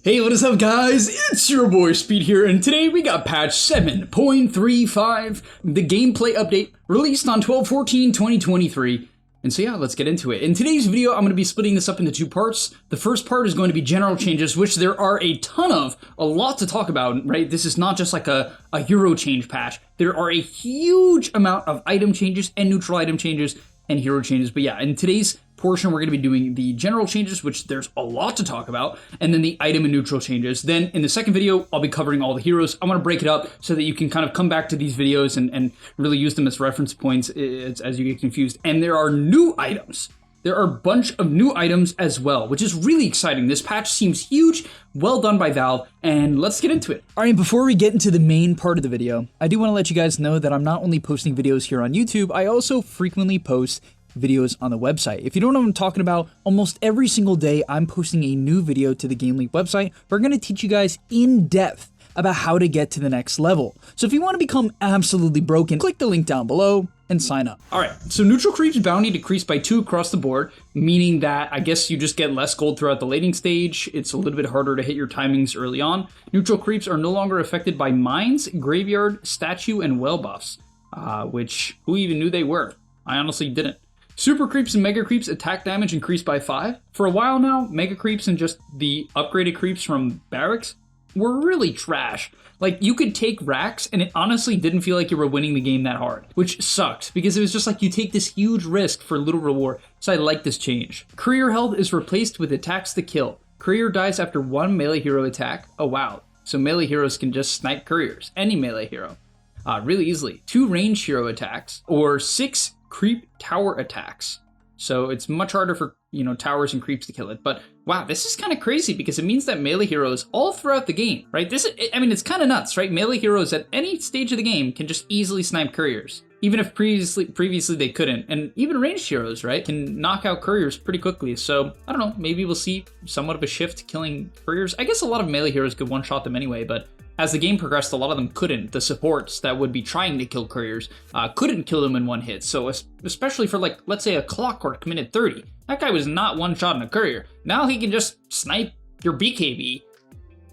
Hey, what is up guys? It's your boy Speed here, and today we got patch 7.35, the gameplay update released on 12/14/2023. And so yeah, let's get into it. In today's video, I'm going to be splitting this up into two parts. The first part is going to be general changes, which there are a ton of, a lot to talk about, right? This is not just like a hero change patch. There are a huge amount of item changes and neutral item changes and hero changes. But yeah, in today's portion, we're going to be doing the general changes, which there's a lot to talk about, and then the item and neutral changes. Then in the second video, I'll be covering all the heroes. I want to break it up so that you can kind of come back to these videos and really use them as reference points as you get confused. And there are new items. There are a bunch of new items as well, which is really exciting. This patch seems huge, well done by Valve, and let's get into it. All right, before we get into the main part of the video, I do want to let you guys know that I'm not only posting videos here on YouTube, I also frequently post videos on the website. If you don't know what I'm talking about, almost every single day I'm posting a new video to the Game League website. We're going to teach you guys in depth about how to get to the next level. So if you want to become absolutely broken, click the link down below and sign up. All right, so neutral creeps bounty decreased by 2 across the board, meaning that I guess you just get less gold throughout the laning stage. It's a little bit harder to hit your timings early on. Neutral creeps are no longer affected by mines, graveyard, statue, and well buffs, which who even knew they were? I honestly didn't. Super creeps and mega creeps attack damage increased by 5. For a while now, mega creeps and just the upgraded creeps from barracks were really trash. Like, you could take racks and it honestly didn't feel like you were winning the game that hard, which sucked because it was just like you take this huge risk for little reward. So I like this change. Courier health is replaced with attacks to kill. Courier dies after 1 melee hero attack. Oh wow. So melee heroes can just snipe couriers, any melee hero, really easily. 2 ranged hero attacks or 6 creep tower attacks. So it's much harder for, towers and creeps to kill it. But wow, this is kind of crazy because it means that melee heroes all throughout the game, right? It's kind of nuts, right? Melee heroes at any stage of the game can just easily snipe couriers, even if previously they couldn't. And even ranged heroes, right, can knock out couriers pretty quickly. So I don't know, maybe we'll see somewhat of a shift to killing couriers. I guess a lot of melee heroes could one-shot them anyway, but as the game progressed, a lot of them couldn't. The supports that would be trying to kill couriers couldn't kill them in one hit. So especially for, like, let's say a Clockwork minute 30, that guy was not one-shotting a courier. Now he can just snipe your BKB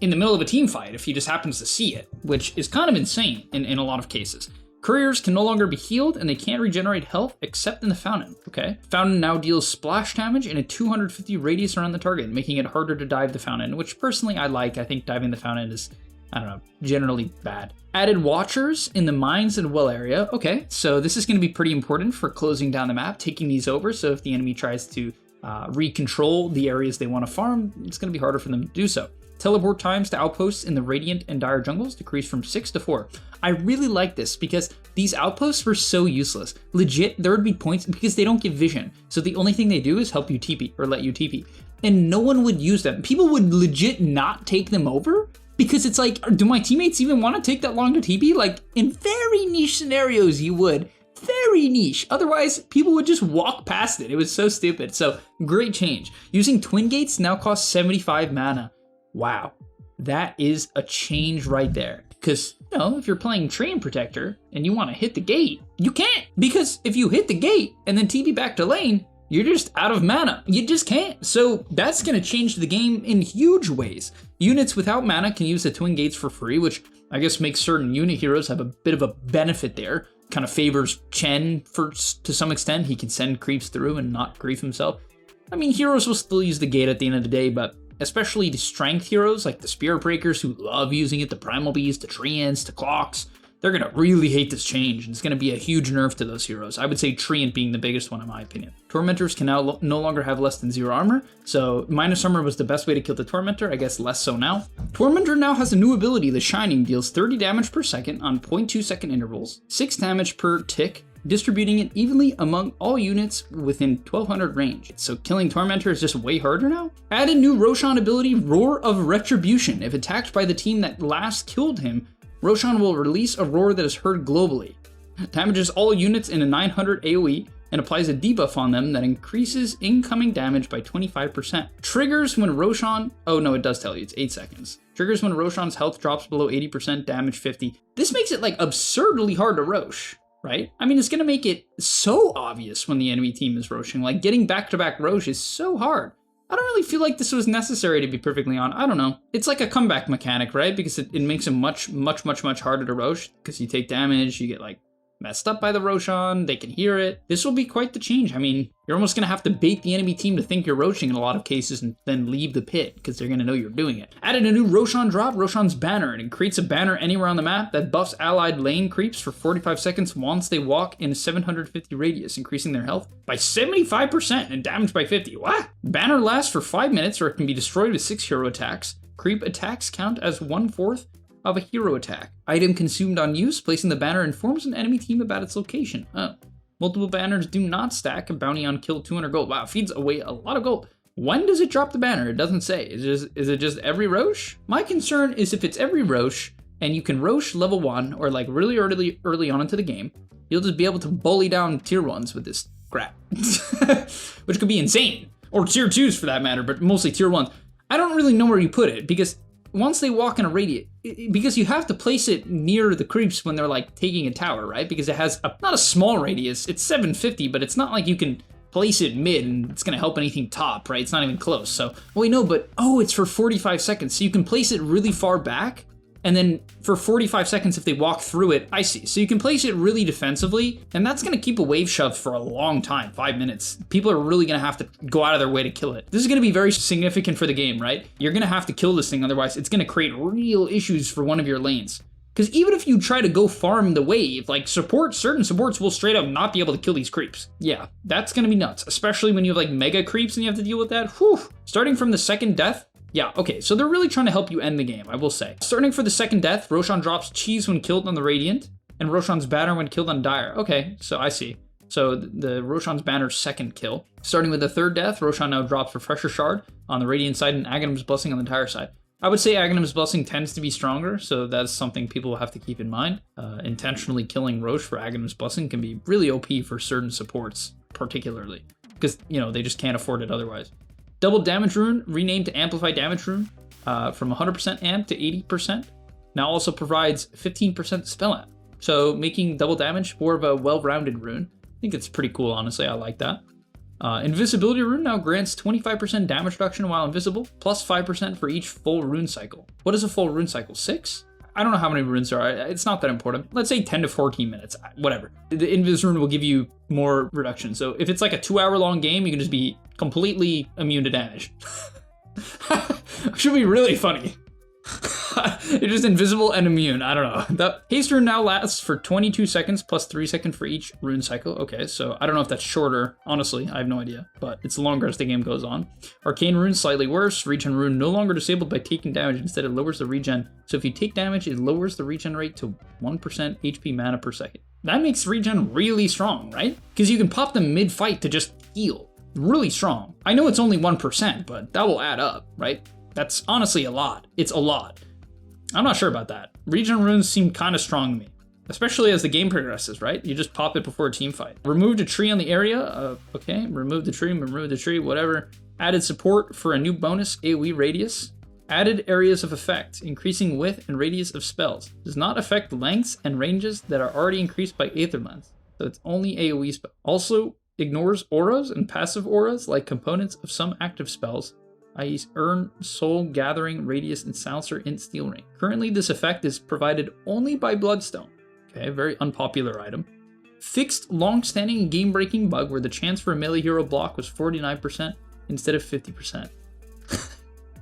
in the middle of a team fight if he just happens to see it, which is kind of insane in a lot of cases. Couriers can no longer be healed, and they can't regenerate health except in the fountain, okay? Fountain now deals splash damage in a 250 radius around the target, making it harder to dive the fountain, which personally I like. I think diving the fountain is, I don't know, generally bad. Added watchers in the mines and well area. Okay, so this is going to be pretty important for closing down the map, taking these over. So if the enemy tries to recontrol the areas they want to farm, it's going to be harder for them to do so. Teleport times to outposts in the Radiant and Dire jungles decreased from 6 to 4. I really like this because these outposts were so useless. Legit, there would be points because they don't give vision. So the only thing they do is help you TP or let you TP. And no one would use them. People would legit not take them over because it's like, do my teammates even want to take that long to TP? Like, in very niche scenarios, you would. Very niche. Otherwise, people would just walk past it. It was so stupid. So, great change. Using Twin Gates now costs 75 mana. Wow. That is a change right there. Because, if you're playing Train Protector and you want to hit the gate, you can't. Because if you hit the gate and then TP back to lane, you're just out of mana. You just can't. So that's going to change the game in huge ways. Units without mana can use the Twin Gates for free, which I guess makes certain unit heroes have a bit of a benefit there. Kind of favors Chen to some extent. He can send creeps through and not grief himself. I mean, heroes will still use the gate at the end of the day, but especially the strength heroes like the Spirit Breakers who love using it, the Primal Bees, the Treants, the Clocks, they're going to really hate this change, and it's going to be a huge nerf to those heroes. I would say Treant being the biggest one in my opinion. Tormentors can now no longer have less than 0 armor, so minus armor was the best way to kill the Tormentor, I guess less so now. Tormentor now has a new ability, the Shining, deals 30 damage per second on 0.2 second intervals, 6 damage per tick, distributing it evenly among all units within 1200 range. So killing Tormentor is just way harder now. Added new Roshan ability, Roar of Retribution. If attacked by the team that last killed him, Roshan will release a roar that is heard globally. Damages all units in a 900 AoE and applies a debuff on them that increases incoming damage by 25%. Triggers when Roshan, oh no, it does tell you, it's 8 seconds. Triggers when Roshan's health drops below 80%, damage 50. This makes it like absurdly hard to Rosh, right? I mean, it's gonna make it so obvious when the enemy team is Roshing. Like getting back-to-back Rosh is so hard. I don't really feel like this was necessary, to be perfectly honest. I don't know. It's like a comeback mechanic, right? Because it makes it much harder to Rosh. Because you take damage, you get like messed up by the Roshan, they can hear it. This will be quite the change. I mean, you're almost going to have to bait the enemy team to think you're Roshing in a lot of cases and then leave the pit because they're going to know you're doing it. Added a new Roshan drop, Roshan's Banner, and it creates a banner anywhere on the map that buffs allied lane creeps for 45 seconds once they walk in a 750 radius, increasing their health by 75% and damage by 50. What? Banner lasts for 5 minutes or it can be destroyed with 6 hero attacks. Creep attacks count as 1/4 of a hero attack. Item consumed on use, placing the banner informs an enemy team about its location. Oh. Multiple banners do not stack. A bounty on kill 200 gold. Wow, feeds away a lot of gold. When does it drop the banner? It doesn't say. Is it just every Rosh? My concern is if it's every Rosh and you can Rosh level 1 or like really early on into the game, you'll just be able to bully down tier 1s with this crap. Which could be insane. Or tier 2s for that matter, but mostly tier 1s. I don't really know where you put it because once they walk in a radius, because you have to place it near the creeps when they're like taking a tower, right? Because it has not a small radius, it's 750, but it's not like you can place it mid and it's gonna help anything top, right? It's not even close. So, well, no, but oh, it's for 45 seconds. So you can place it really far back and then for 45 seconds if they walk through it, I see. So you can place it really defensively and that's gonna keep a wave shove for a long time, 5 minutes. People are really gonna have to go out of their way to kill it. This is gonna be very significant for the game, right? You're gonna have to kill this thing, otherwise it's gonna create real issues for one of your lanes. Because even if you try to go farm the wave, like certain supports will straight up not be able to kill these creeps. Yeah, that's gonna be nuts, especially when you have like mega creeps and you have to deal with that. Whew. Starting from the second death, yeah, okay, so they're really trying to help you end the game, I will say. Starting for the second death, Roshan drops cheese when killed on the Radiant, and Roshan's banner when killed on Dire. Okay, so I see. So the Roshan's banner's second kill. Starting with the third death, Roshan now drops Refresher Shard on the Radiant side and Aghanim's Blessing on the Dire side. I would say Aghanim's Blessing tends to be stronger, so that's something people will have to keep in mind. Intentionally killing Rosh for Aghanim's Blessing can be really OP for certain supports, particularly, because, you know, they just can't afford it otherwise. Double Damage Rune, renamed to Amplify Damage Rune, from 100% amp to 80%. Now also provides 15% spell amp. So making double damage more of a well-rounded rune. I think it's pretty cool, honestly, I like that. Invisibility Rune now grants 25% damage reduction while invisible, plus 5% for each full rune cycle. What is a full rune cycle, 6? I don't know how many runes there are, it's not that important. Let's say 10 to 14 minutes, whatever. The Invis Rune will give you more reduction. So if it's like a 2-hour long game, you can just be completely immune to damage. Should be really funny. You're just invisible and immune. I don't know. The haste rune now lasts for 22 seconds plus 3 seconds for each rune cycle. Okay, so I don't know if that's shorter. Honestly, I have no idea, but it's longer as the game goes on. Arcane rune slightly worse. Regen rune no longer disabled by taking damage. Instead, it lowers the regen. So if you take damage, it lowers the regen rate to 1% HP mana per second. That makes regen really strong, right? Because you can pop them mid-fight to just heal. Really strong. I know it's only 1%, but that will add up, right? That's honestly a lot. It's a lot. I'm not sure about that. Regen runes seem kind of strong to me, especially as the game progresses, right? You just pop it before a team fight. Removed a tree on the area. Okay, remove the tree, whatever. Added support for a new bonus AoE radius. Added areas of effect, increasing width and radius of spells. Does not affect lengths and ranges that are already increased by Aether Length, so it's only AoE spell. Also ignores auras and passive auras like components of some active spells, i.e. Earn, Soul, Gathering, Radius, and Silencer in Steel Ring. Currently, this effect is provided only by Bloodstone. Okay, very unpopular item. Fixed long-standing and game-breaking bug where the chance for a melee hero block was 49% instead of 50%.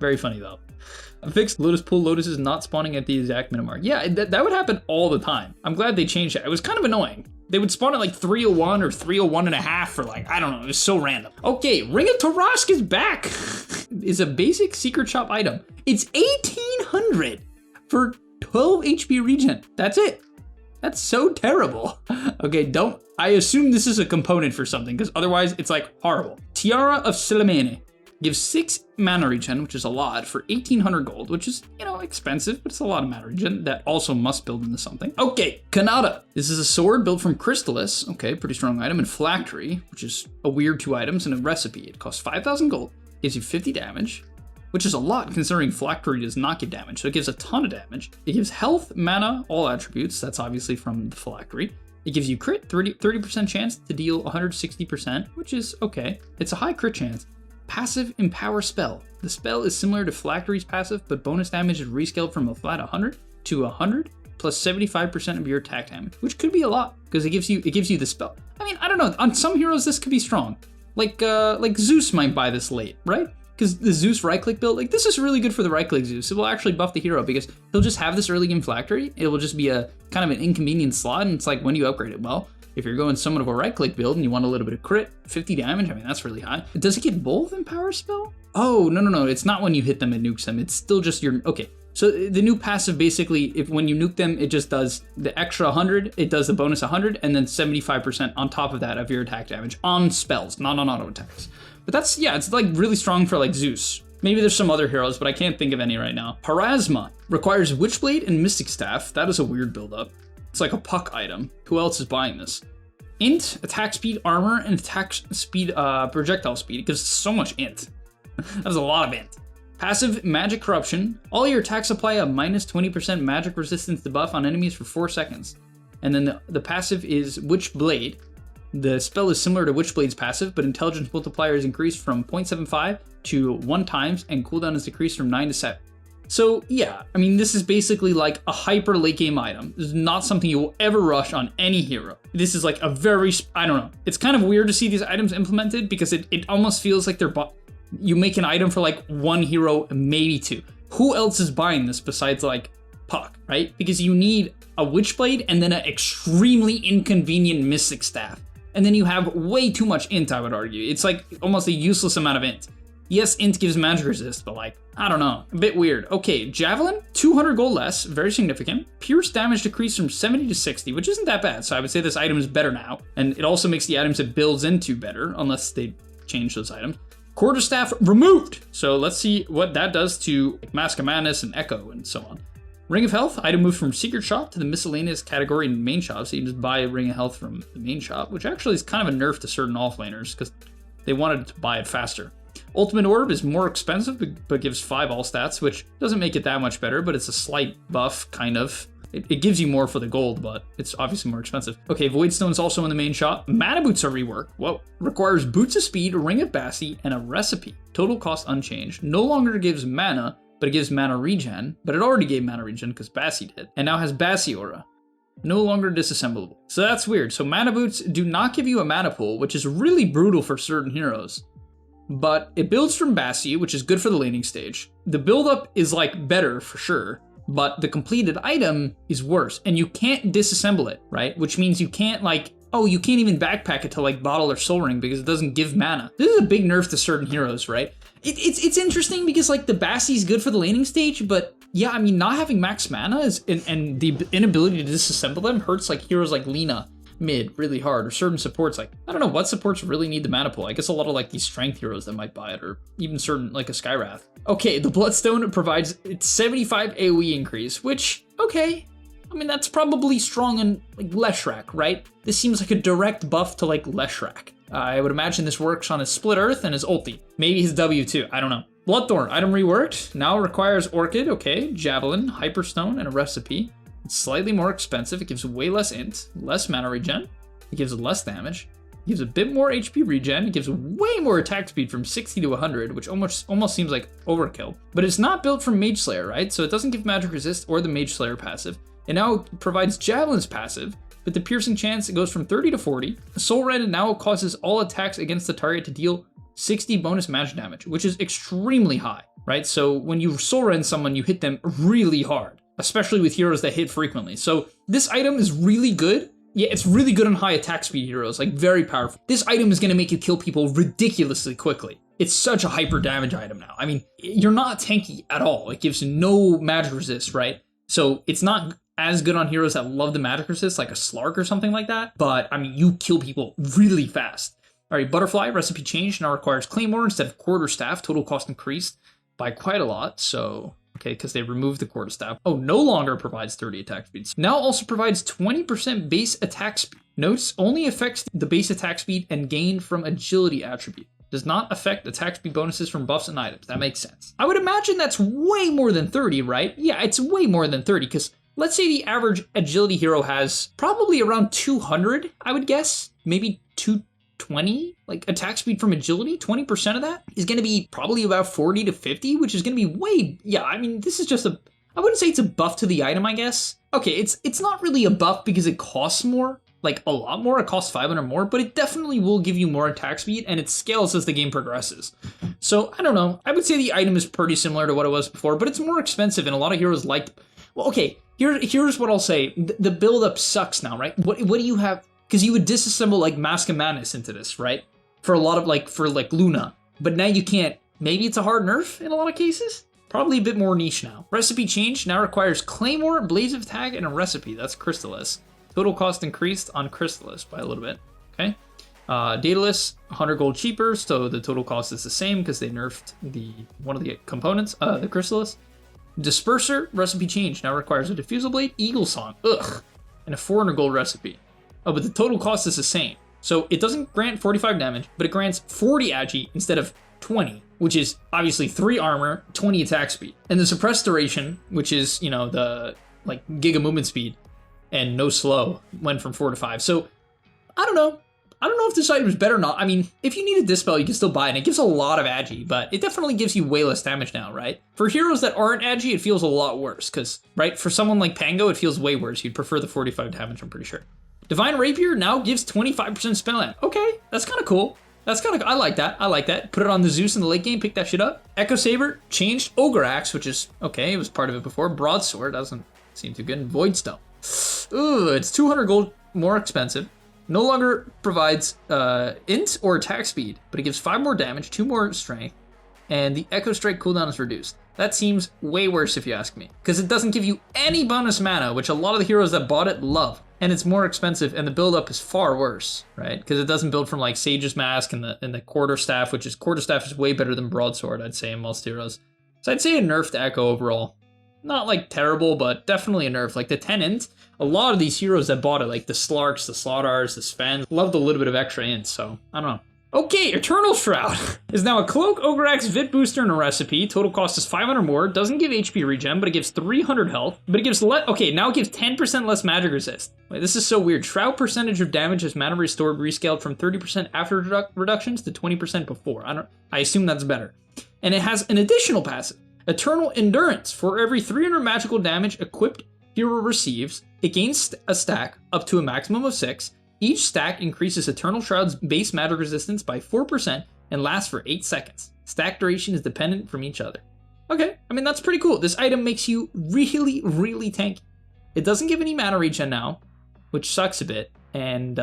Very funny, though. Fixed Lotus Pool Lotuses not spawning at the exact minute mark. Yeah, that would happen all the time. I'm glad they changed that. It was kind of annoying. They would spawn at like 301 or 301 and a half for like, I don't know, it was so random. Okay, Ring of Tarask is back. It's a basic secret shop item. It's 1800 for 12 HP regen. That's it. That's so terrible. Okay, I assume this is a component for something because otherwise it's like horrible. Tiara of Silamene. Gives 6 mana regen, which is a lot, for 1800 gold, which is, you know, expensive, but it's a lot of mana regen that also must build into something. Okay, Kanata. This is a sword built from Crystallis. Okay, pretty strong item. And Phylactery, which is a weird 2 items, and a recipe. It costs 5,000 gold, gives you 50 damage, which is a lot considering Phylactery does not give damage, so it gives a ton of damage. It gives health, mana, all attributes. That's obviously from the Phylactery. It gives you crit, 30% chance to deal 160%, which is okay. It's a high crit chance. Passive Empower Spell. The spell is similar to Phylactery's passive, but bonus damage is rescaled from a flat 100 to 100 plus 75% of your attack damage, which could be a lot because it gives you the spell. I mean, I don't know. On some heroes, this could be strong. Like Zeus might buy this late, right? Because the Zeus right-click build, like this is really good for the right-click Zeus. It will actually buff the hero because he'll just have this early game Phylactery. It will just be a kind of an inconvenient slot, and it's like when you upgrade it, well, if you're going somewhat of a right-click build and you want a little bit of crit, 50 damage, I mean, that's really high. Does it get both Empower Spell? Oh, no. It's not when you hit them, it nukes them. It's still just your, okay. So the new passive basically, if when you nuke them, it just does the extra 100, it does the bonus 100, and then 75% on top of that of your attack damage on spells, not on auto attacks. But that's, yeah, it's like really strong for like Zeus. Maybe there's some other heroes, but I can't think of any right now. Parasma requires Witchblade and Mystic Staff. That is a weird build-up. It's like a puck item. Who else is buying this? Int, attack speed, armor, and attack speed, projectile speed. It gives so much int. That's a lot of int. Passive, Magic Corruption. All your attacks apply a minus 20% magic resistance debuff on enemies for 4 seconds. And then the passive is Witchblade. The spell is similar to Witchblade's passive, but intelligence multiplier is increased from 0.75 to 1 times, and cooldown is decreased from 9 to 7. So yeah, I mean, this is basically like a hyper late game item. This is not something you will ever rush on any hero. This is like a very, I don't know. It's kind of weird to see these items implemented because it almost feels like you make an item for like 1 hero, maybe 2. Who else is buying this besides like Puck, right? Because you need a Witchblade and then an extremely inconvenient Mystic Staff. And then you have way too much int, I would argue. It's like almost a useless amount of int. Yes, int gives magic resist, but like, I don't know, a bit weird. Okay, Javelin, 200 gold less, very significant. Pierce damage decreased from 70 to 60, which isn't that bad. So I would say this item is better now. And it also makes the items it builds into better, unless they change those items. Quarterstaff removed. So let's see what that does to like, Mask of Madness and Echo and so on. Ring of Health, item moved from Secret Shop to the miscellaneous category in main shop, so you can just buy a Ring of Health from the main shop, which actually is kind of a nerf to certain offlaners because they wanted to buy it faster. Ultimate Orb is more expensive, but gives 5 all stats, which doesn't make it that much better, but it's a slight buff, kind of. It gives you more for the gold, but it's obviously more expensive. Okay, Void Stone's also in the main shop. Mana Boots are reworked. Whoa. Requires Boots of Speed, Ring of Bassi, and a Recipe. Total cost unchanged. No longer gives mana, but it gives mana regen, but it already gave mana regen because Bassi did, and now has Bassi Aura. No longer disassemblable. So that's weird. So Mana Boots do not give you a mana pool, which is really brutal for certain heroes. But it builds from Bassi, which is good for the laning stage. The buildup is like better for sure, but the completed item is worse, and you can't disassemble it, right? Which means you can't like, oh, you can't even backpack it to like Bottle or Soul Ring because it doesn't give mana. This is a big nerf to certain heroes, right? It's interesting because like the Bassi is good for the laning stage, but yeah, I mean, not having max mana is and the inability to disassemble them hurts like heroes like Lina mid really hard, or certain supports like, I don't know what supports really need the mana pool. I guess a lot of like these strength heroes that might buy it, or even certain like a Skywrath. Okay, the Bloodstone provides its 75 AoE increase, which, okay, I mean, that's probably strong on like Leshrac, right? This seems like a direct buff to like Leshrac. I would imagine this works on his Split Earth and his ulti. Maybe his W too, I don't know. Bloodthorn, item reworked, now requires Orchid, okay, Javelin, Hyperstone, and a Recipe. It's slightly more expensive, it gives way less int, less mana regen, it gives less damage, it gives a bit more HP regen, it gives way more attack speed from 60 to 100, which almost seems like overkill. But it's not built from Mage Slayer, right? So it doesn't give magic resist or the Mage Slayer passive. It now provides Javelin's passive, but the piercing chance, it goes from 30 to 40. Soul Red now causes all attacks against the target to deal 60 bonus magic damage, which is extremely high, right? So when you Soul Rend someone, you hit them really hard, especially with heroes that hit frequently. So this item is really good. Yeah, it's really good on high attack speed heroes, like very powerful. This item is gonna make you kill people ridiculously quickly. It's such a hyper damage item now. I mean, you're not tanky at all. It gives no magic resist, right? So it's not as good on heroes that love the magic resist, like a Slark or something like that. But I mean, you kill people really fast. All right, Butterfly, recipe changed, now requires Claymore instead of Quarterstaff. Total cost increased by quite a lot, so, okay, because they removed the Quarterstaff. Oh, no longer provides 30 attack speeds. Now also provides 20% base attack speed. Notes, only affects the base attack speed and gain from agility attribute. Does not affect attack speed bonuses from buffs and items. That makes sense. I would imagine that's way more than 30, right? Yeah, it's way more than 30, because let's say the average agility hero has probably around 200, I would guess. Maybe 20 like attack speed from agility. 20% of that is going to be probably about 40 to 50, which is going to be way, yeah, I mean, this is just a, I wouldn't say it's a buff to the item, I guess. Okay, it's not really a buff because it costs more, like a lot more. It costs 500 more, but it definitely will give you more attack speed, and it scales as the game progresses. So I don't know. I would say the item is pretty similar to what it was before, but it's more expensive, and a lot of heroes liked. Well, okay, here's what I'll say. The build-up sucks now, right? What do you have? Because you would disassemble like Mask of Madness into this, right? For a lot of for Luna, but now you can't. Maybe it's a hard nerf in a lot of cases. Probably a bit more niche now. Recipe change now requires Claymore, Blaze of Tag, and a recipe. That's Crystallis. Total cost increased on Crystallis by a little bit. Okay. Daedalus, 100 gold cheaper, so the total cost is the same because they nerfed one of the components, the Crystallis. Disperser, recipe change now requires a Diffusal Blade, Eagle Song, and a 400 gold recipe. Oh, but the total cost is the same. So it doesn't grant 45 damage, but it grants 40 agi instead of 20, which is obviously 3 armor, 20 attack speed. And the suppressed duration, which is, the giga movement speed and no slow, went from 4 to 5. So I don't know. I don't know if this item is better or not. I mean, if you need a Dispel, you can still buy it, and it gives a lot of agi, but it definitely gives you way less damage now, right? For heroes that aren't agi, it feels a lot worse, because, right, for someone like Pango, it feels way worse. You'd prefer the 45 damage, I'm pretty sure. Divine Rapier now gives 25% spell amp. Okay, that's kind of cool. I like that. Put it on the Zeus in the late game, pick that shit up. Echo Saber changed Ogre Axe, which is, okay, it was part of it before. Broadsword doesn't seem too good. And Void Stone. Ooh, it's 200 gold more expensive. No longer provides int or attack speed, but it gives 5 more damage, 2 more strength, and the Echo Strike cooldown is reduced. That seems way worse if you ask me, because it doesn't give you any bonus mana, which a lot of the heroes that bought it love, and it's more expensive, and the build-up is far worse, right? Because it doesn't build from Sage's Mask and the Quarterstaff, Quarterstaff is way better than Broadsword, I'd say, in most heroes. So I'd say a nerf to Echo overall. Not terrible, but definitely a nerf. The 10 int, a lot of these heroes that bought it, the Slarks, the Slaughters, the Svens, loved a little bit of extra int, so I don't know. Okay, Eternal Shroud is now a Cloak, Ogre Axe, Vit Booster, and a recipe. Total cost is 500 more. Doesn't give HP regen, but it gives 300 health. But it gives now it gives 10% less magic resist. Wait, this is so weird. Shroud percentage of damage as mana restored rescaled from 30% after reductions to 20% before. I assume that's better. And it has an additional passive. Eternal Endurance. For every 300 magical damage equipped hero receives, it gains a stack up to a maximum of 6. Each stack increases Eternal Shroud's base magic resistance by 4% and lasts for 8 seconds. Stack duration is dependent from each other. Okay, I mean, that's pretty cool. This item makes you really, really tanky. It doesn't give any mana regen now, which sucks a bit. And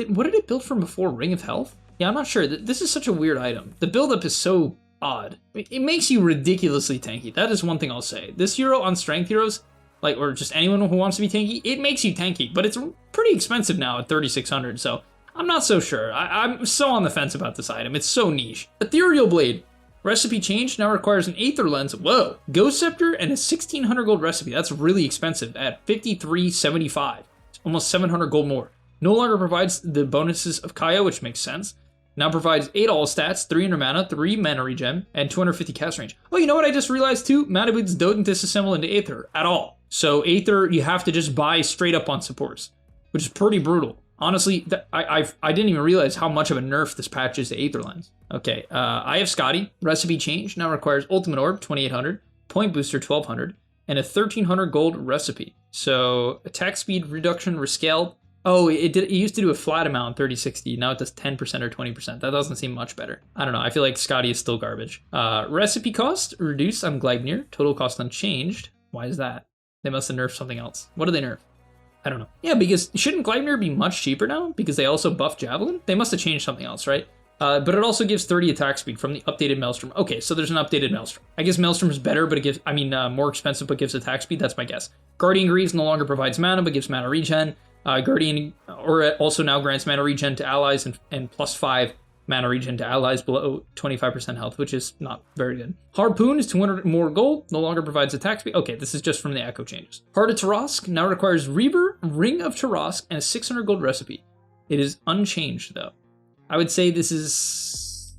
what did it build from before? Ring of Health? Yeah, I'm not sure. This is such a weird item. The buildup is so odd. It makes you ridiculously tanky. That is one thing I'll say. This hero on strength heroes, or just anyone who wants to be tanky, it makes you tanky, but it's pretty expensive now at 3,600, so I'm not so sure. I'm so on the fence about this item. It's so niche. Ethereal Blade. Recipe change now requires an Aether Lens. Whoa. Ghost Scepter and a 1,600 gold recipe. That's really expensive at 53.75. It's almost 700 gold more. No longer provides the bonuses of Kaya, which makes sense. Now provides 8 all stats, 300 mana, 3 mana regen, and 250 cast range. Oh, you know what I just realized too? Mana boots don't disassemble into Aether at all. So Aether, you have to just buy straight up on supports, which is pretty brutal. Honestly, I didn't even realize how much of a nerf this patch is to Aether Lens. Okay, I have Scotty. Recipe change now requires Ultimate Orb, 2,800, Point Booster, 1,200, and a 1,300 gold recipe. So attack speed reduction rescaled. Oh, it used to do a flat amount, 30-60. Now it does 10% or 20%. That doesn't seem much better. I don't know. I feel like Scotty is still garbage. Recipe cost reduced on Gleipnir. Total cost unchanged. Why is that? They must have nerfed something else. What do they nerf? I don't know. Yeah, because shouldn't Gleipnir be much cheaper now? Because they also buffed Javelin? They must have changed something else, right? But it also gives 30 attack speed from the updated Maelstrom. Okay, so there's an updated Maelstrom. I guess Maelstrom is better, but it gives, more expensive, but gives attack speed. That's my guess. Guardian Greaves no longer provides mana, but gives mana regen. Guardian also now grants mana regen to allies and plus 5 mana regen to allies below 25% health, which is not very good. Harpoon is 200 more gold, no longer provides attack speed. Okay, this is just from the Echo changes. Heart of Tarask now requires Reaver, Ring of Tarask, and a 600 gold recipe. It is unchanged though. I would say this is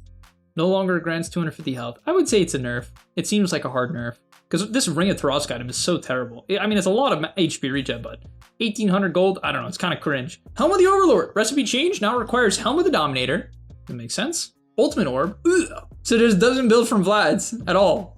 no longer grants 250 health. I would say it's a nerf. It seems like a hard nerf. Because this Ring of Tarask item is so terrible. I mean, it's a lot of HP regen, but 1800 gold. I don't know, it's kind of cringe. Helm of the Overlord. Recipe change now requires Helm of the Dominator. That makes sense. Ultimate Orb. Ugh. So it just doesn't build from Vlad's at all.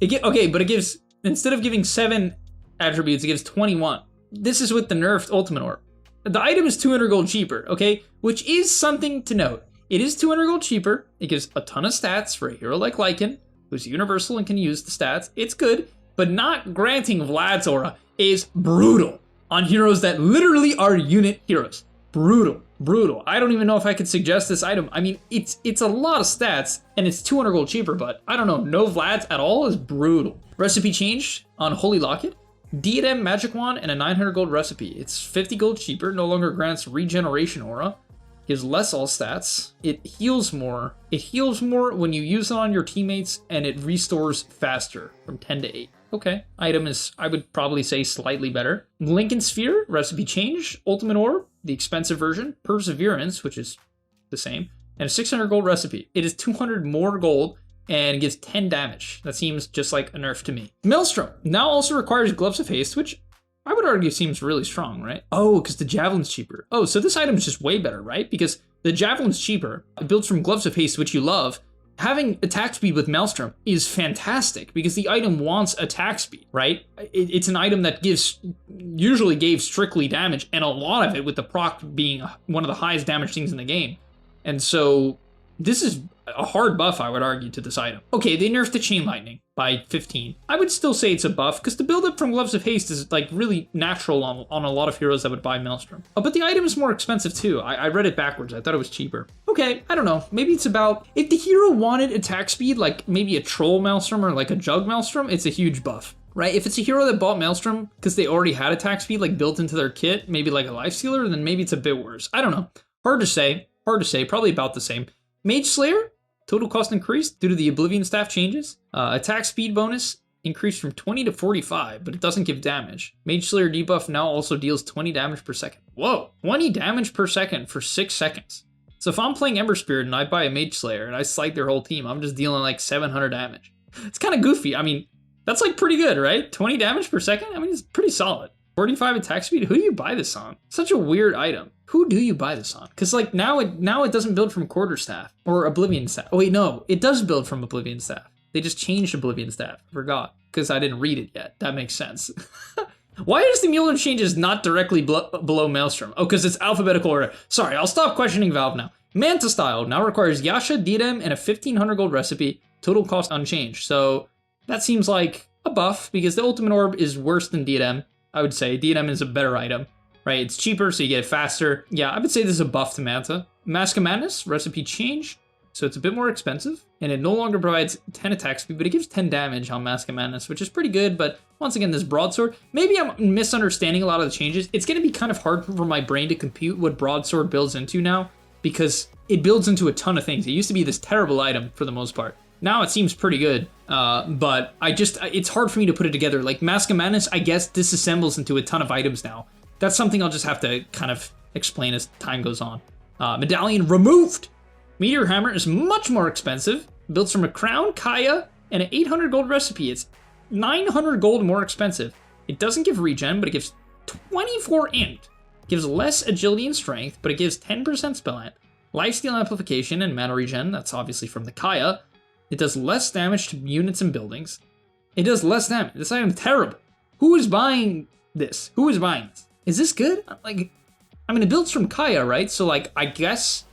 Okay, but it gives, instead of giving 7 attributes, it gives 21. This is with the nerfed Ultimate Orb. The item is 200 gold cheaper, okay? Which is something to note. It is 200 gold cheaper. It gives a ton of stats for a hero like Lycan, who's universal and can use the stats. It's good, but not granting Vlad's aura is brutal on heroes that literally are unit heroes. Brutal, brutal. I don't even know if I could suggest this item. I mean, it's a lot of stats, and it's 200 gold cheaper, but I don't know, no Vlad's at all is brutal. Recipe change on Holy Locket. Diadem, Magic Wand, and a 900 gold recipe. It's 50 gold cheaper, no longer grants regeneration aura. Gives less all stats. It heals more. It heals more when you use it on your teammates, and it restores faster from 10 to 8. Okay, item is, I would probably say, slightly better. Lincoln Sphere, recipe change. Ultimate Orb, the expensive version. Perseverance, which is the same. And a 600 gold recipe. It is 200 more gold, and it gives 10 damage. That seems just like a nerf to me. Maelstrom now also requires Gloves of Haste, which I would argue seems really strong, right? Oh, because the Javelin's cheaper. Oh, so this item is just way better, right? Because the Javelin's cheaper. It builds from Gloves of Haste, which you love. Having attack speed with Maelstrom is fantastic because the item wants attack speed, right? It's an item that usually gave strictly damage, and a lot of it with the proc being one of the highest damage things in the game. And so this is a hard buff, I would argue, to this item. Okay, they nerfed the Chain Lightning by 15. I would still say it's a buff, because the build-up from Gloves of Haste is like really natural on a lot of heroes that would buy Maelstrom. Oh, but the item is more expensive too. I read it backwards. I thought it was cheaper. Okay, I don't know. Maybe it's about, if the hero wanted attack speed, like maybe a Troll Maelstrom or like a Jug Maelstrom, it's a huge buff, right? If it's a hero that bought Maelstrom because they already had attack speed like built into their kit, maybe like a Lifestealer, then maybe it's a bit worse. I don't know. Hard to say, probably about the same. Mage Slayer, total cost increased due to the Oblivion Staff changes. Attack speed bonus increased from 20 to 45, but it doesn't give damage. Mage Slayer debuff now also deals 20 damage per second. Whoa, 20 damage per second for 6 seconds. So if I'm playing Ember Spirit and I buy a Mage Slayer and I slight their whole team, I'm just dealing like 700 damage. It's kind of goofy. I mean, that's like pretty good, right? 20 damage per second? I mean, it's pretty solid. 45 attack speed? Who do you buy this on? Such a weird item. Who do you buy this on? Because like now it doesn't build from Quarterstaff or Oblivion Staff. Oh wait, no, it does build from Oblivion Staff. They just changed Oblivion Staff. I forgot because I didn't read it yet. That makes sense. Why is the Mjolnir changes not directly below Maelstrom? Oh, because it's alphabetical order. Sorry, I'll stop questioning Valve now. Manta Style now requires Yasha, Diadem, and a 1500 gold recipe. Total cost unchanged. So that seems like a buff because the Ultimate Orb is worse than Diadem. I would say Diadem is a better item, right? It's cheaper, so you get it faster. Yeah, I would say this is a buff to Manta. Mask of Madness, recipe change. So it's a bit more expensive, and it no longer provides 10 attack speed, but it gives 10 damage on Mask of Madness, which is pretty good, but once again, this Broadsword, maybe I'm misunderstanding a lot of the changes. It's going to be kind of hard for my brain to compute what Broadsword builds into now, because it builds into a ton of things. It used to be this terrible item for the most part. Now it seems pretty good, but it's hard for me to put it together. Like Mask of Madness, I guess, disassembles into a ton of items now. That's something I'll just have to kind of explain as time goes on. Medallion removed! Meteor Hammer is much more expensive. Builds from a Crown, Kaya, and an 800 gold recipe. It's 900 gold more expensive. It doesn't give regen, but it gives 24 int. Gives less agility and strength, but it gives 10% spell int. Lifesteal amplification and mana regen, that's obviously from the Kaya. It does less damage to units and buildings. It does less damage. This item is terrible. Who is buying this? Who is buying this? Is this good? Like, I mean, it builds from Kaya, right? So, like, I guess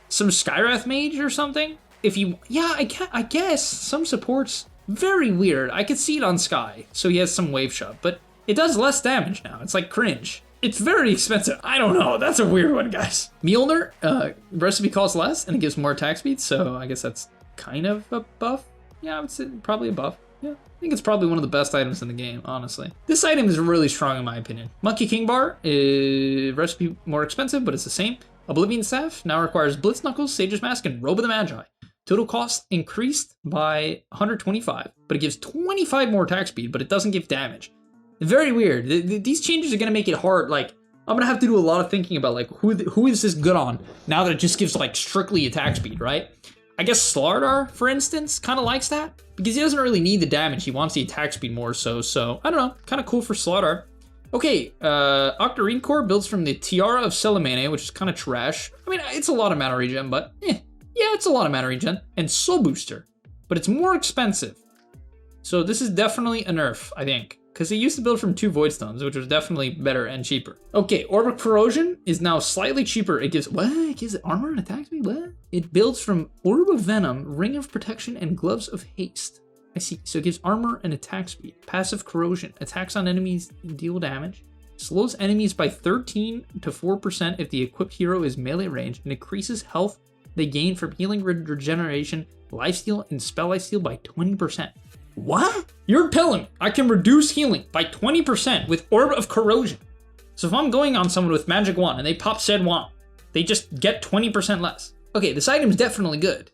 some Skywrath Mage or something? If you, yeah, I guess some supports. Very weird. I could see it on Sky, so he has some wave shove, but it does less damage now. It's like cringe. It's very expensive. I don't know. That's a weird one, guys. Mjolnir, recipe costs less, and it gives more attack speed, so I guess that's kind of a buff. Yeah, I would say probably a buff. Yeah, I think it's probably one of the best items in the game, honestly. This item is really strong in my opinion. Monkey King Bar is recipe more expensive, but it's the same. Oblivion Staff now requires Blitz Knuckles, Sage's Mask, and Robe of the Magi. Total cost increased by 125, but it gives 25 more attack speed, but it doesn't give damage. Very weird. These changes are gonna make it hard. Like, I'm gonna have to do a lot of thinking about like who is this good on now that it just gives like strictly attack speed, right? I guess Slardar, for instance, kind of likes that because he doesn't really need the damage. He wants the attack speed more so I don't know, kind of cool for Slardar. Okay, Octarine Core builds from the Tiara of Celemane, which is kind of trash. I mean, it's a lot of mana regen, but yeah, it's a lot of mana regen. And Soul Booster, but it's more expensive. So this is definitely a nerf, I think, because it used to build from 2 Void Stones, which was definitely better and cheaper. Okay, Orb of Corrosion is now slightly cheaper. It gives, what? It gives it armor and attack speed? What? It builds from Orb of Venom, Ring of Protection, and Gloves of Haste. I see, so it gives armor and attack speed. Passive Corrosion, attacks on enemies deal damage. Slows enemies by 13 to 4% if the equipped hero is melee range, and increases health they gain from healing regeneration, lifesteal, and spell lifesteal by 20%. What? You're telling me I can reduce healing by 20% with Orb of Corrosion. So if I'm going on someone with Magic Wand and they pop said wand, they just get 20% less. Okay, this item's definitely good,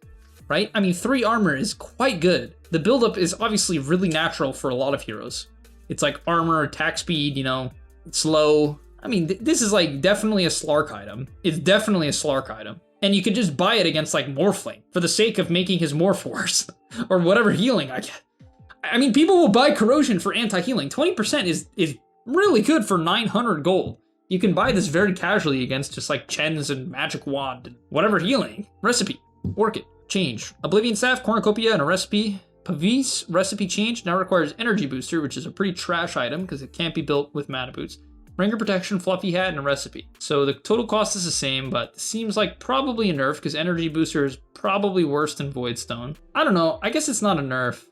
right? I mean, 3 armor is quite good. The buildup is obviously really natural for a lot of heroes. It's like armor, attack speed, you know, slow. I mean, this is like definitely a Slark item. It's definitely a Slark item. And you could just buy it against like Morphling for the sake of making his Morph worse or whatever healing I get. I mean, people will buy Corrosion for anti-healing. 20% is really good for 900 gold. You can buy this very casually against just like Chens and Magic Wand and whatever healing. Recipe, Orchid, change. Oblivion Staff, Cornucopia, and a recipe. Pavis recipe change now requires Energy Booster, which is a pretty trash item because it can't be built with Mana Boots. Ring of Protection, Fluffy Hat, and a recipe. So the total cost is the same, but seems like probably a nerf because Energy Booster is probably worse than Void Stone. I don't know, I guess it's not a nerf.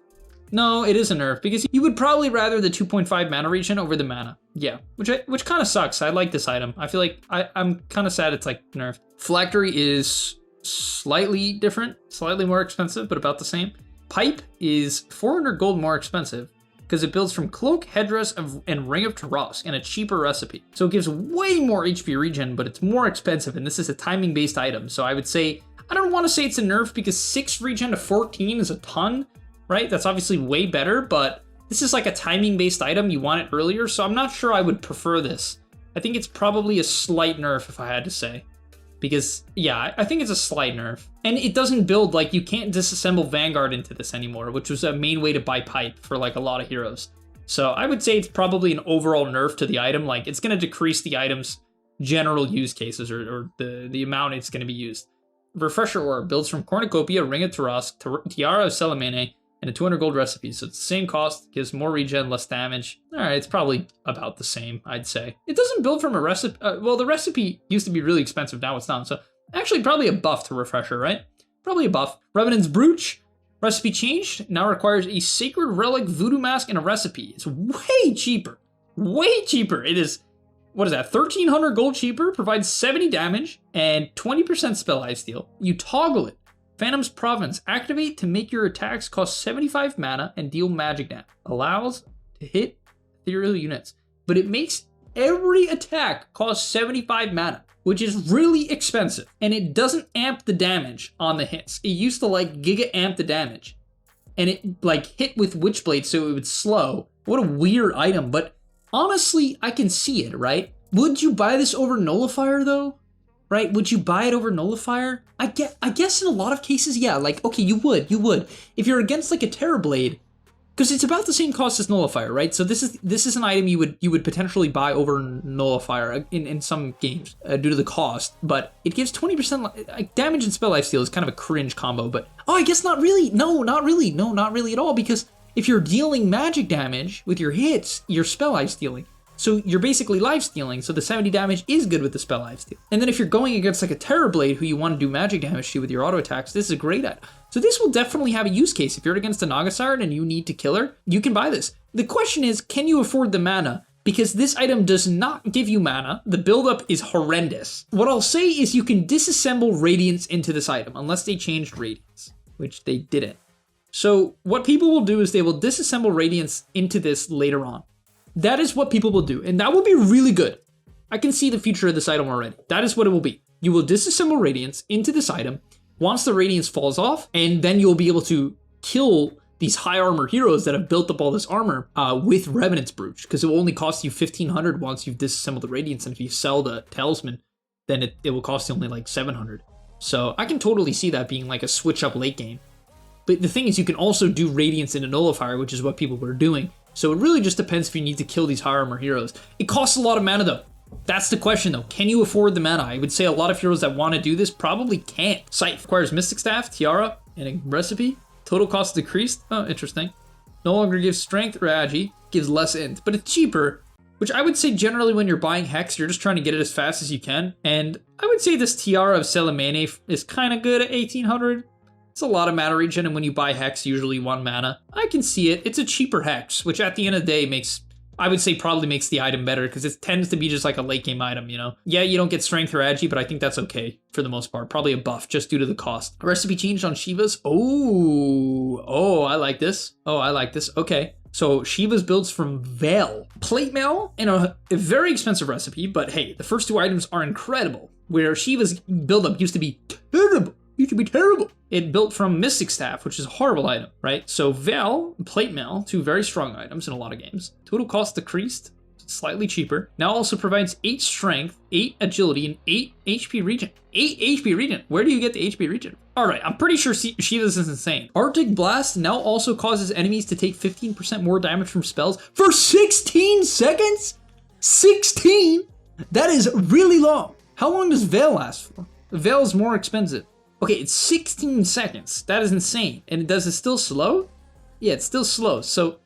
No, it is a nerf, because you would probably rather the 2.5 mana regen over the mana. Yeah, which kind of sucks. I like this item. I feel like I'm kind of sad it's like nerf. Phylactery is slightly different, slightly more expensive, but about the same. Pipe is 400 gold more expensive, because it builds from Cloak, Headdress, and Ring of Tarosk, and a cheaper recipe. So it gives way more HP regen, but it's more expensive, and this is a timing-based item. So I would say, I don't want to say it's a nerf, because 6 regen to 14 is a ton. Right? That's obviously way better, but this is like a timing-based item. You want it earlier, so I'm not sure I would prefer this. I think it's probably a slight nerf, if I had to say. Because, yeah, I think it's a slight nerf. And it doesn't build, like, you can't disassemble Vanguard into this anymore, which was a main way to buy Pipe for, like, a lot of heroes. So I would say it's probably an overall nerf to the item. Like, it's going to decrease the item's general use cases, or the amount it's going to be used. Refresher Orb builds from Cornucopia, Ring of Tarosk, Tiara of Celemane, and a 200 gold recipe, so it's the same cost, gives more regen, less damage. Alright, it's probably about the same, I'd say. It doesn't build from a recipe, well, the recipe used to be really expensive, now it's not, so actually probably a buff to Refresher, right? Probably a buff. Revenant's Brooch, recipe changed, now requires a Sacred Relic, Voodoo Mask, and a recipe. It's way cheaper, It is, what is that, 1300 gold cheaper, provides 70 damage, and 20% spell lifesteal. You toggle it. Phantom's Province. Activate to make your attacks cost 75 mana and deal magic damage. Allows to hit ethereal units. But it makes every attack cost 75 mana, which is really expensive. And it doesn't amp the damage on the hits. It used to like giga amp the damage. And it like hit with Witchblade so it would slow. What a weird item. But honestly, I can see it, right? Would you buy this over Nullifier though? Right? Would you buy it over Nullifier? I guess in a lot of cases, yeah. Like, okay, you would. If you're against like a Terrorblade, because it's about the same cost as Nullifier, right? So this is an item you would potentially buy over Nullifier in some games due to the cost, but it gives 20% like damage and spell lifesteal is kind of a cringe combo. But oh, I guess not really. No, not really at all. Because if you're dealing magic damage with your hits, you're spell lifestealing. So you're basically lifestealing, so the 70 damage is good with the spell lifesteal. And then if you're going against like a Terrorblade who you want to do magic damage to with your auto attacks, this is a great item. So this will definitely have a use case. If you're against a Naga Siren and you need to kill her, you can buy this. The question is, can you afford the mana? Because this item does not give you mana. The buildup is horrendous. What I'll say is you can disassemble Radiance into this item, unless they changed Radiance, which they didn't. So what people will do is they will disassemble Radiance into this later on. That is what people will do, and that will be really good. I can see the future of this item already. That is what it will be. You will disassemble Radiance into this item once the Radiance falls off, and then you'll be able to kill these high armor heroes that have built up all this armor with Revenant's Brooch, because it will only cost you 1500 once you've disassembled the Radiance, and if you sell the Talisman, then it will cost you only like 700. So I can totally see that being like a switch up late game. But the thing is, you can also do Radiance into Nullifier, which is what people were doing, So it really just depends if you need to kill these high armor heroes. It costs a lot of mana though. That's the question though. Can you afford the mana? I would say a lot of heroes that want to do this probably can't. Scythe requires Mystic Staff, Tiara, and a recipe. Total cost decreased. Oh, interesting. No longer gives strength or agi. Gives less int, but it's cheaper. Which I would say generally when you're buying Hex, you're just trying to get it as fast as you can. And I would say this Tiara of Selemene is kind of good at 1800. It's a lot of mana regen, and when you buy Hex, usually 1 mana. I can see it. It's a cheaper Hex, which at the end of the day makes, I would say probably makes the item better because it tends to be just like a late game item, you know? Yeah, you don't get strength or agi, but I think that's okay for the most part. Probably a buff just due to the cost. Recipe changed on Shiva's. Oh, I like this. Okay. So Shiva's builds from Veil. Plate mail in a very expensive recipe, but hey, the first 2 items are incredible. Where Shiva's buildup used to be terrible. It built from Mystic Staff, which is a horrible item, right? So Veil, Plate Mail, 2 very strong items in a lot of games. Total cost decreased, slightly cheaper. Now also provides 8 strength, 8 agility, and 8 HP regen. 8 HP regen. Where do you get the HP regen? All right, I'm pretty sure Shiva's is insane. Arctic Blast now also causes enemies to take 15% more damage from spells for 16 seconds? 16? That is really long. How long does Veil last for? Veil is more expensive. Okay, it's 16 seconds. That is insane. And does it still slow? Yeah, it's still slow. So,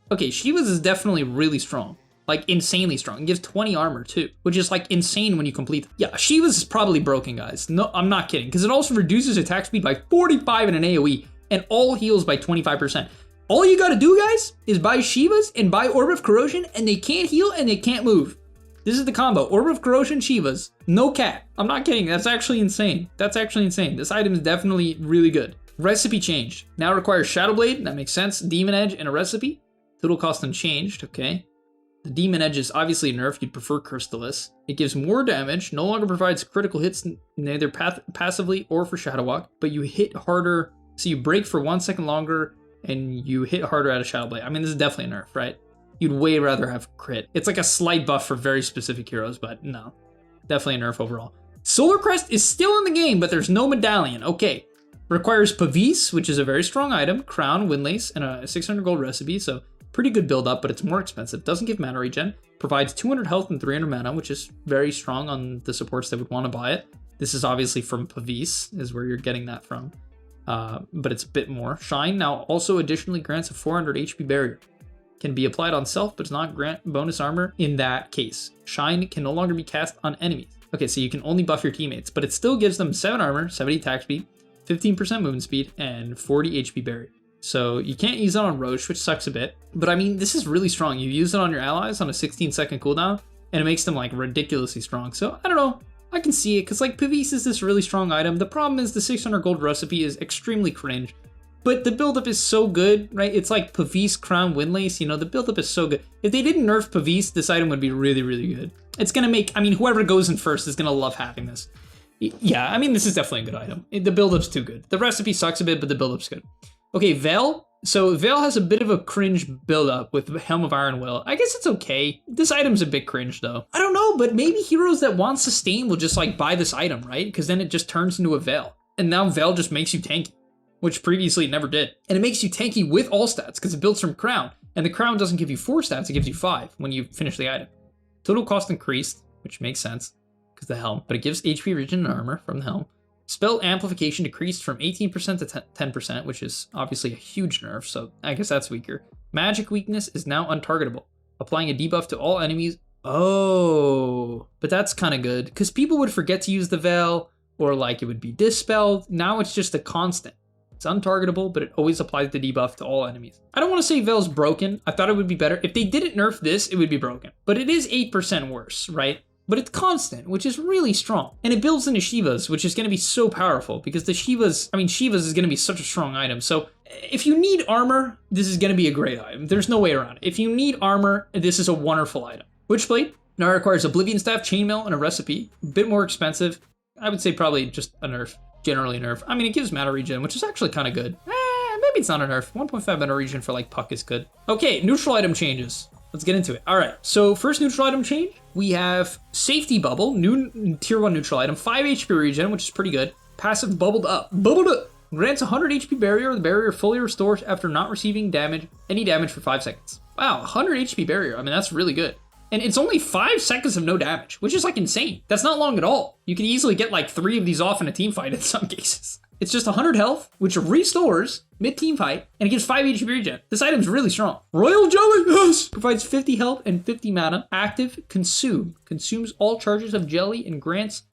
okay, Shiva's is definitely really strong. Like, insanely strong. It gives 20 armor, too. Which is, like, insane when you complete them. Yeah, Shiva's is probably broken, guys. No, I'm not kidding. Because it also reduces attack speed by 45 in an AoE. And all heals by 25%. All you gotta do, guys, is buy Shiva's and buy Orb of Corrosion. And they can't heal and they can't move. This is the combo. Orb of Corrosion, Shiva's. No cap. I'm not kidding. That's actually insane. This item is definitely really good. Recipe changed. Now requires Shadow Blade. That makes sense. Demon Edge and a recipe. Total cost unchanged. Okay. The Demon Edge is obviously a nerf. You'd prefer Crystallis. It gives more damage. No longer provides critical hits neither passively or for Shadow Walk. But you hit harder. So you break for 1 second longer and you hit harder at a Shadow Blade. I mean, this is definitely a nerf, right? You'd way rather have crit. It's like a slight buff for very specific heroes, but no. Definitely a nerf overall. Solar Crest is still in the game, but there's no medallion. Okay. Requires Pavis, which is a very strong item, Crown, Windlace, and a 600 gold recipe, so pretty good build up, but it's more expensive. Doesn't give mana regen. Provides 200 health and 300 mana, which is very strong on the supports that would want to buy it. This is obviously from Pavis, is where you're getting that from. But it's a bit more. Shine now also additionally grants a 400 HP barrier. Can be applied on self, but does not grant bonus armor in that case. Shine can no longer be cast on enemies. Okay, so you can only buff your teammates, but it still gives them 7 armor, 70 attack speed, 15% movement speed, and 40 HP barrier. So you can't use it on Roche, which sucks a bit. But I mean, this is really strong. You use it on your allies on a 16-second cooldown, and it makes them like ridiculously strong. So I don't know. I can see it, because like Pavis is this really strong item. The problem is the 600 gold recipe is extremely cringe. But the buildup is so good, right? It's like Pavis, Crown, Windlace, you know, the buildup is so good. If they didn't nerf Pavis, this item would be really, really good. It's gonna make, I mean, whoever goes in first is gonna love having this. Yeah, I mean, this is definitely a good item. The buildup's too good. The recipe sucks a bit, but the buildup's good. Okay, Veil. So Veil has a bit of a cringe buildup with Helm of Iron Will. I guess it's okay. This item's a bit cringe though. I don't know, but maybe heroes that want sustain will just like buy this item, right? Because then it just turns into a Veil. And now Veil just makes you tanky, which previously it never did. And it makes you tanky with all stats because it builds from Crown. And the Crown doesn't give you 4 stats, it gives you 5 when you finish the item. Total cost increased, which makes sense because the Helm, but it gives HP regen and armor from the Helm. Spell amplification decreased from 18% to 10%, which is obviously a huge nerf, so I guess that's weaker. Magic weakness is now untargetable, applying a debuff to all enemies. Oh, but that's kind of good because people would forget to use the Veil or like it would be dispelled. Now it's just a constant. It's untargetable, but it always applies the debuff to all enemies. I don't want to say Veil's broken. I thought it would be better. If they didn't nerf this, it would be broken. But it is 8% worse, right? But it's constant, which is really strong. And it builds into Shiva's, which is going to be so powerful because the Shiva's, I mean, Shiva's is going to be such a strong item. So if you need armor, this is going to be a great item. There's no way around it. If you need armor, this is a wonderful item. Witchblade now requires Oblivion Staff, Chainmail, and a recipe. A bit more expensive. I would say probably just a nerf. Generally a nerf. I mean, it gives mana regen, which is actually kind of good. Maybe it's not a nerf. 1.5 mana regen for like Puck is good. Okay, neutral item changes. Let's get into it. All right, so first neutral item change, we have Safety Bubble, new tier 1 neutral item, 5 HP regen, which is pretty good. Passive Bubbled Up. Bubbled Up grants 100 HP barrier. The barrier fully restores after not receiving damage, any damage for 5 seconds. Wow, 100 HP barrier. I mean, that's really good. And it's only 5 seconds of no damage, which is like insane. That's not long at all. You can easily get like 3 of these off in a team fight in some cases. It's just 100 health, which restores mid-team fight, and it gives 5 HP regen. This item's really strong. Royal Jelly, yes! Provides 50 health and 50 mana. Active, consume. Consumes all charges of jelly and grants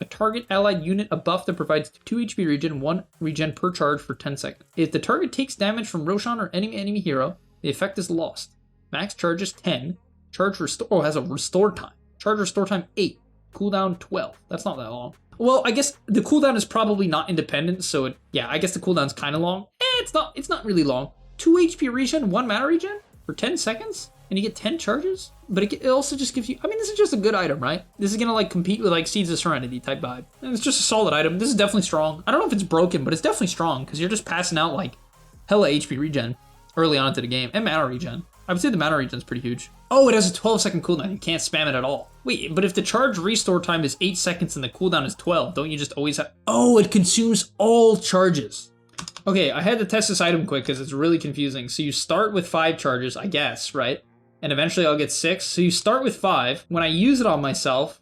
a target allied unit a buff that provides 2 HP regen, 1 regen per charge for 10 seconds. If the target takes damage from Roshan or any enemy hero, the effect is lost. Max charge is 10. Charge restore, oh, it has a restore time. Charge restore time 8. Cooldown 12. That's not that long. Well, I guess the cooldown is probably not independent, so I guess the cooldown's kind of long. It's not really long. 2 HP regen, 1 mana regen for 10 seconds, and you get 10 charges? But it also just gives you, I mean, this is just a good item, right? This is gonna like compete with like Seeds of Serenity type vibe. And it's just a solid item. This is definitely strong. I don't know if it's broken, but it's definitely strong, because you're just passing out like hella HP regen early on into the game, and mana regen. I would say the mana regen is pretty huge. Oh, it has a 12-second cooldown. You can't spam it at all. Wait, but if the charge restore time is 8 seconds and the cooldown is 12, don't you just always have... Oh, it consumes all charges. Okay, I had to test this item quick because it's really confusing. So you start with 5 charges, I guess, right? And eventually I'll get 6. So you start with 5. When I use it on myself,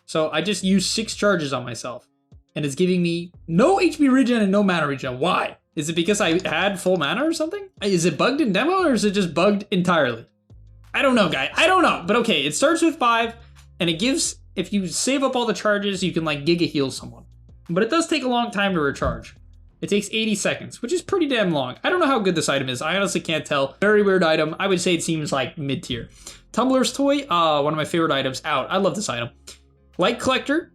so I just use 6 charges on myself. And it's giving me no HP regen and no mana regen. Why? Is it because I had full mana or something? Is it bugged in demo or is it just bugged entirely? I don't know, guy. I don't know. But okay, it starts with 5 and it gives, if you save up all the charges, you can like giga heal someone. But it does take a long time to recharge. It takes 80 seconds, which is pretty damn long. I don't know how good this item is. I honestly can't tell. Very weird item. I would say it seems like mid-tier. Tumbler's Toy, one of my favorite items out. I love this item. Light Collector,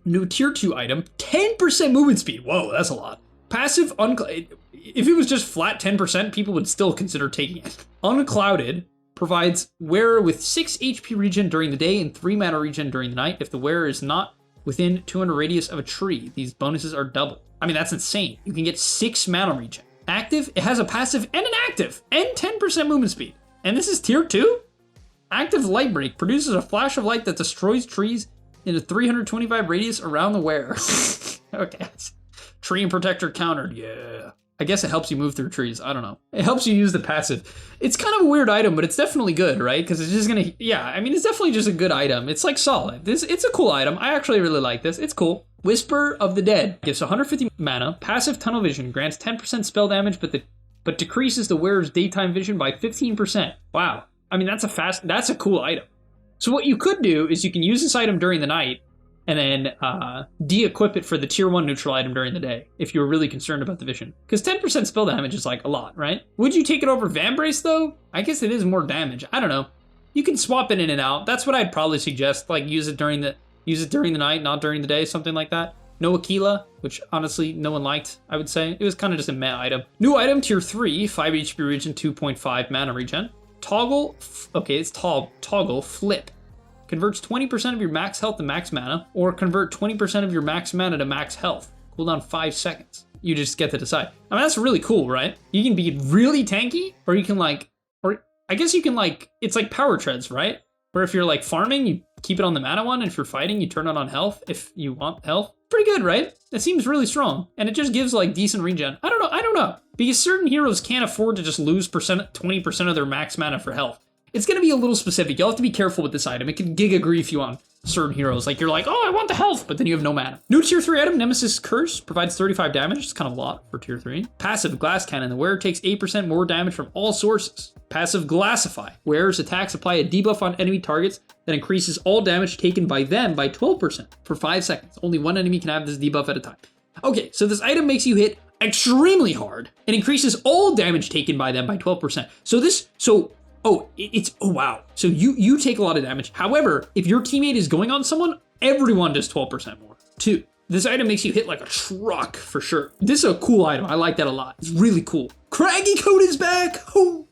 new tier 2 item, 10% movement speed. Whoa, that's a lot. Passive, if it was just flat 10%, people would still consider taking it. Unclouded provides wearer with 6 HP regen during the day and 3 mana regen during the night if the wearer is not within 200 radius of a tree. These bonuses are double. I mean, that's insane. You can get 6 mana regen. Active, it has a passive and an active, and 10% movement speed. And this is tier 2? Active Light Break produces a flash of light that destroys trees in a 325 radius around the wearer. Okay. Tree and Protector countered, yeah. I guess it helps you move through trees, I don't know. It helps you use the passive. It's kind of a weird item, but it's definitely good, right? Because it's just gonna, yeah, I mean, it's definitely just a good item. It's like solid. It's a cool item. I actually really like this, it's cool. Whisper of the Dead gives 150 mana, passive tunnel vision, grants 10% spell damage, but decreases the wearer's daytime vision by 15%. Wow, I mean, that's a cool item. So what you could do is you can use this item during the night, and then de-equip it for the tier 1 neutral item during the day, if you're really concerned about the vision. Because 10% spell damage is like a lot, right? Would you take it over Vambrace though? I guess it is more damage, I don't know. You can swap it in and out, that's what I'd probably suggest, like use it during the night, not during the day, something like that. No Aquila, which honestly no one liked, I would say. It was kind of just a meh item. New item, tier 3, 5 HP regen, 2.5 mana regen. Toggle, okay, it's toggle flip. Converts 20% of your max health to max mana, or convert 20% of your max mana to max health. Cooldown 5 seconds. You just get to decide. I mean, that's really cool, right? You can be really tanky, or you can like, or I guess you can like, it's like power treads, right? Where if you're like farming, you keep it on the mana one, and if you're fighting, you turn it on health if you want health. Pretty good, right? That seems really strong, and it just gives like decent regen. I don't know. Because certain heroes can't afford to just lose 20% of their max mana for health. It's going to be a little specific. You'll have to be careful with this item. It can giga grief you on certain heroes. Like you're like, oh, I want the health, but then you have no mana. New tier 3 item, Nemesis Curse, provides 35 damage. It's kind of a lot for tier 3. Passive Glass Cannon. The wearer takes 8% more damage from all sources. Passive Glassify. Wearer's attacks apply a debuff on enemy targets that increases all damage taken by them by 12% for 5 seconds. Only one enemy can have this debuff at a time. Okay, so this item makes you hit extremely hard and increases all damage taken by them by 12%. Oh, wow. So you take a lot of damage. However, if your teammate is going on someone, everyone does 12% more. 2, this item makes you hit like a truck for sure. This is a cool item. I like that a lot. It's really cool. Craggy Coat is back. Oh,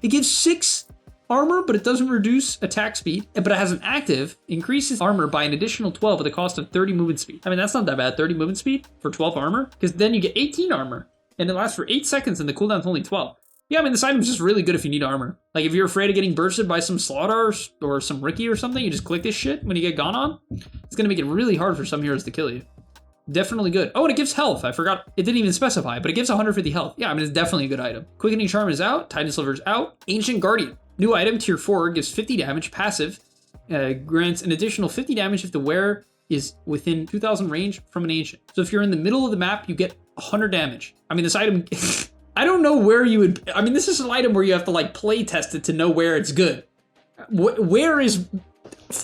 it gives 6 armor, but it doesn't reduce attack speed. But it has an active, increases armor by an additional 12 at the cost of 30 movement speed. I mean, that's not that bad. 30 movement speed for 12 armor, because then you get 18 armor, and it lasts for 8 seconds, and the cooldown's only 12. Yeah, I mean, this item's just really good if you need armor. Like, if you're afraid of getting bursted by some Slaughter or some Ricky or something, you just click this shit when you get gone on. It's gonna make it really hard for some heroes to kill you. Definitely good. Oh, and it gives health. I forgot. It didn't even specify, but it gives 150 health. Yeah, I mean, it's definitely a good item. Quickening Charm is out. Titan Sliver is out. Ancient Guardian. New item, tier 4, gives 50 damage. Passive. Grants an additional 50 damage if the wearer is within 2,000 range from an ancient. So if you're in the middle of the map, you get 100 damage. I mean, this item... I don't know where you would... I mean, this is an item where you have to, like, play test it to know where it's good. Where is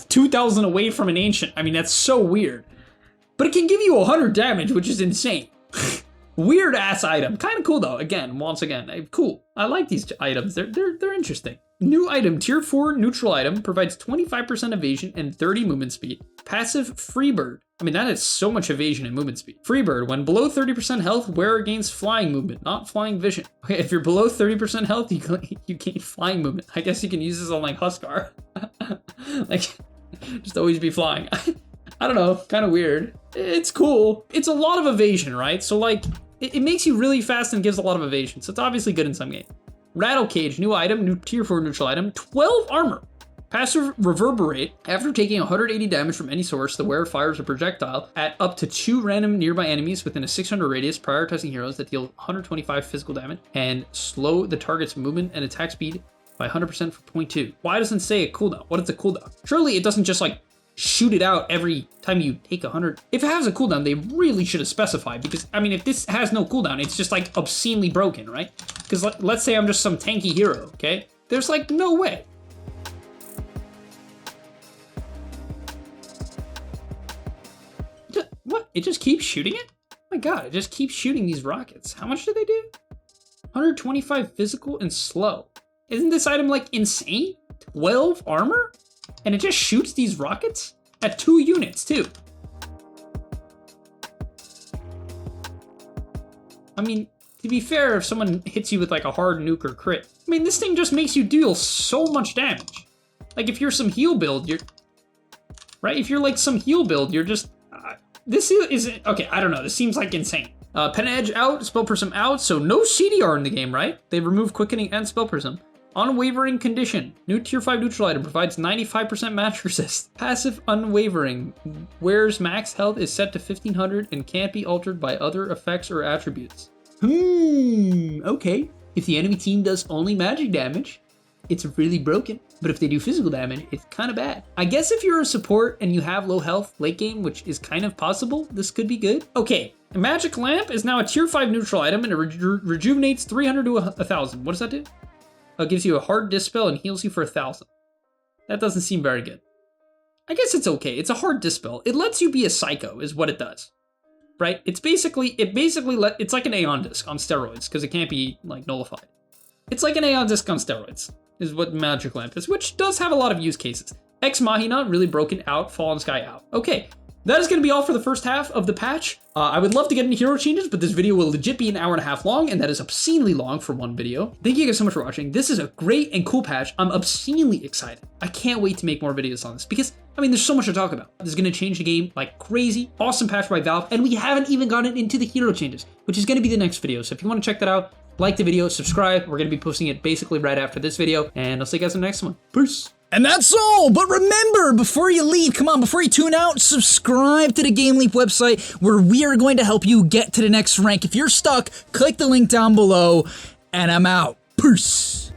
2,000 away from an ancient? I mean, that's so weird. But it can give you 100 damage, which is insane. Weird ass item. Kind of cool though. Again, once again, cool. I like these items. They're interesting. New item, tier 4 neutral item, provides 25% evasion and 30 movement speed. Passive Freebird. I mean, that is so much evasion and movement speed. Freebird, when below 30% health, wearer gains flying movement, not flying vision. Okay, if you're below 30% health, you gain flying movement. I guess you can use this on like Huskar. Like, just always be flying. I don't know, kind of weird. It's cool. It's a lot of evasion, right? So like, it makes you really fast and gives a lot of evasion. So it's obviously good in some game. Rattle Cage, new item, new tier 4 neutral item, 12 armor. Passive Reverberate. After taking 180 damage from any source, the wearer fires a projectile at up to 2 random nearby enemies within a 600 radius, prioritizing heroes that deal 125 physical damage and slow the target's movement and attack speed by 100% for 0.2. Why doesn't it say a cooldown? What is the cooldown? Surely it doesn't just like shoot it out every time you take 100. If it has a cooldown, they really should have specified, because I mean, if this has no cooldown, it's just like obscenely broken, right? Because let's say I'm just some tanky hero, okay? There's like no way. What? It just keeps shooting it? Oh my god, it just keeps shooting these rockets. How much do they do? 125 physical and slow. Isn't this item like insane? 12 armor? And it just shoots these rockets? At 2 units too. I mean, to be fair, if someone hits you with like a hard nuke or crit, I mean, this thing just makes you deal so much damage. Like if you're some heal build, right? If you're like some heal build, you're just, this isn't, okay, I don't know. This seems like insane. Pen Edge out, Spell Prism out, so no CDR in the game, right? They removed Quickening and Spell Prism. Unwavering Condition. New tier 5 neutral item provides 95% match resist. Passive Unwavering. Wearer's max health is set to 1500 and can't be altered by other effects or attributes. Okay. If the enemy team does only magic damage, it's really broken. But if they do physical damage, it's kind of bad. I guess if you're a support and you have low health late game, which is kind of possible, this could be good. Okay, a Magic Lamp is now a tier 5 neutral item and it rejuvenates 300 to 1000. What does that do? It gives you a hard dispel and heals you for 1000. That doesn't seem very good. I guess it's okay. It's a hard dispel. It lets you be a psycho is what it does. Right? It's like an Aeon Disc on steroids because it can't be like nullified. It's like an Aeon Disc on steroids is what Magic Lamp is, which does have a lot of use cases. Ex Machina, really broken out, Fallen Sky out. Okay, that is going to be all for the first half of the patch. I would love to get into hero changes, but this video will legit be an hour and a half long, and that is obscenely long for one video. Thank you guys so much for watching. This is a great and cool patch. I'm obscenely excited. I can't wait to make more videos on this because, I mean, there's so much to talk about. This is going to change the game like crazy. Awesome patch by Valve, and we haven't even gotten into the hero changes, which is going to be the next video. So if you want to check that out, like the video, subscribe. We're going to be posting it basically right after this video, and I'll see you guys in the next one. Peace. And that's all, but remember, before you leave, come on, before you tune out, subscribe to the Game Leap website where we are going to help you get to the next rank. If you're stuck, click the link down below, and I'm out. Peace.